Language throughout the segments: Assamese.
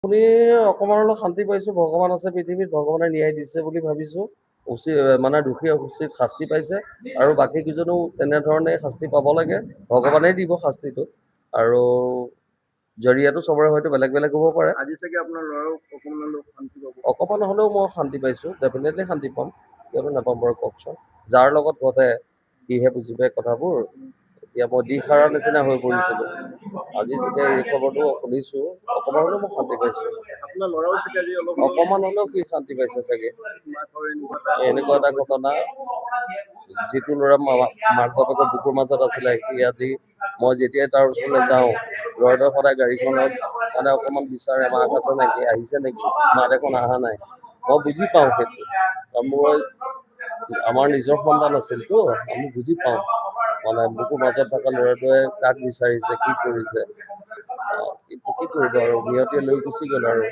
আপুনি অকমান অলপ শান্তি পাইছোঁ, ভগৱান আছে পৃথিৱীত, ভগৱানে ন্যায় দিছে বুলি ভাবিছোঁ। উচিত মানে দোষীয়ে উচিত শাস্তি পাইছে আৰু বাকী কেইজনেও তেনেধৰণে শাস্তি পাব লাগে, ভগৱানেই দিব শাস্তিটো। আৰু জৰিয়াটো চবৰে হয়তো বেলেগ বেলেগ হ'ব পাৰে। আজি চাগে আপোনাৰ ল'ৰাও অকমান হ'লেও শান্তি পাব। অকমান হ'লেও মই শান্তি পাইছোঁ, ডেফিনেটলি শান্তি পাম, কিয়নো নাপাম বাৰু কওকচোন। যাৰ লগত ঘটে সিহে বুজি পায় কথাবোৰ। এতিয়া মই দিশহাৰা নিচিনা হৈ পৰিছিলোঁ, আজি যেতিয়া এই খবৰটো শুনিছোঁ অকমান হ'লেও মই শান্তি পাইছোঁ। আপোনাৰ ল'ৰাও চাগে আজি অলপ অকমান হ'লেও সি শান্তি পাইছে চাগে। মাকৰ এনেকুৱা এটা ঘটনা, যিটো ল'ৰা মাক বাপেকৰ বুকুৰ মাজত আছিলে, সি আজি মই যেতিয়াই তাৰ ওচৰলৈ যাওঁ, ল'ৰাটোৱে সদায় গাড়ীখনত মানে অকমান বিচাৰে মাক আছে নেকি, আহিছে নেকি, মা দেখোন অহা নাই। মই বুজি পাওঁ সেইটো, মই আমাৰ নিজৰ সন্তান আছিলতো, আমি বুজি পাওঁ মানে বুকুৰ মাজত থকা ল'ৰাটোৱে কাক বিচাৰিছে, কি কৰিছে। কিন্তু কি কৰিব আৰু, নিয়তিয়ে লৈ গুচি গ'ল আৰু।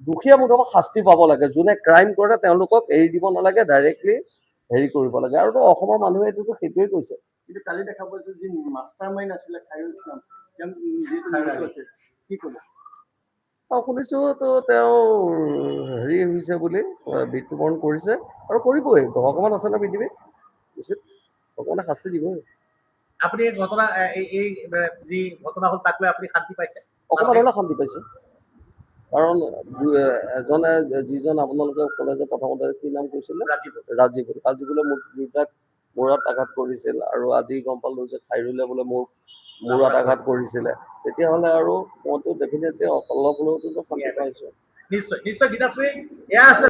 দুখীয়া মুঠতে শাস্তি পাব লাগে, যোনে ক্ৰাইম কৰে তেওঁলোকক এৰি দিব নালাগে, ডাইৰেক্টলি হেৰি কৰিব লাগে। আৰু অসমৰ মানুহে এইটোতো সেইটোৱে কৈছে। কিন্তু কালি দেখা পাইছো যি মাষ্টাৰ মাইণ্ড আছিলে খাইৰুল ইছলাম, কি ক'ব? শুনিছো তো তেওঁ হেৰি হৈছে বুলি, মৃত্যুবৰণ কৰিছে আৰু কৰিবই। ভগৱান আছে ন পৃথিৱীত, উচিত ভগৱানে শাস্তি দিবই। আপুনি এই ঘটনা এই যি ঘটনা হ'ল তাক লৈ আপুনি শান্তি পাইছে? অকমান হ'লেও শান্তি পাইছো, কাৰণ এজনে যিজন আপোনালোকে ক'লে যে প্ৰথমতে কি নাম কৈছিলে, ৰাজীৱলে মোৰ দুটাক মূৰত আঘাত কৰিছিল, আৰু আজি গম পালো যে খাইৰুলে বোলে মোৰ মূৰত আঘাত কৰিছিলে, তেতিয়াহ'লে আৰু মইতো ডেফিনেটলি অলপ হ'লেওতো শান্তি পাইছো। নিশ্চয় নিশ্চয় গীতাশ্ৰী, এয়া আছে